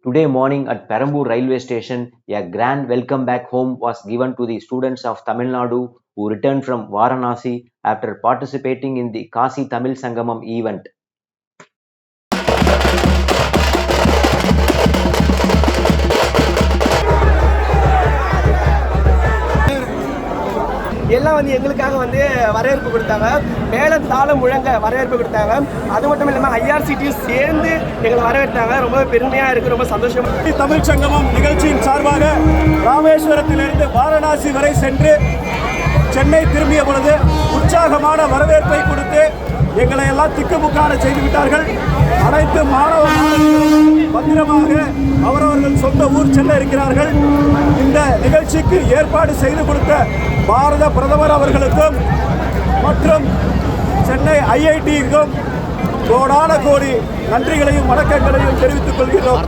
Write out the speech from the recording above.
Today morning at Perambur Railway Station, a grand welcome back home was given to the students of Tamil Nadu who returned from Varanasi after participating in the Kasi Tamil Sangamam event. எல்லாம் எங்களுக்காக வரவேற்பு கொடுத்தாங்க. மேளம் தாளம் முழங்க வரவேற்பு கொடுத்தாங்க. அது மட்டும் இல்லாமல் ஐஆர்சிடியும் சேர்ந்து எங்களை வரவேற்றாங்க. ரொம்ப பெருமையாக இருக்குது, ரொம்ப சந்தோஷம். தமிழ் சங்கமம் நிகழ்ச்சியின் சார்பாக ராமேஸ்வரத்திலிருந்து வாரணாசி வரை சென்று சென்னை திரும்பிய பொழுது உற்சாகமான வரவேற்பை கொடுத்து எங்களை எல்லாம் திக்குமுக்கான செய்துவிட்டார்கள். அனைத்து மாணவ பத்திரமாக அவரவர்கள் சொந்த ஊர் செல்ல இருக்கிறார்கள். இந்த நிகழ்ச்சிக்கு ஏற்பாடு செய்து கொடுத்த பாரத பிரதமர் அவர்களுக்கும் மற்றும் சென்னை ஐஐடிக்கும் கோடான கோடி நன்றிகளையும் வணக்கங்களையும் தெரிவித்துக் கொள்கிறோம்.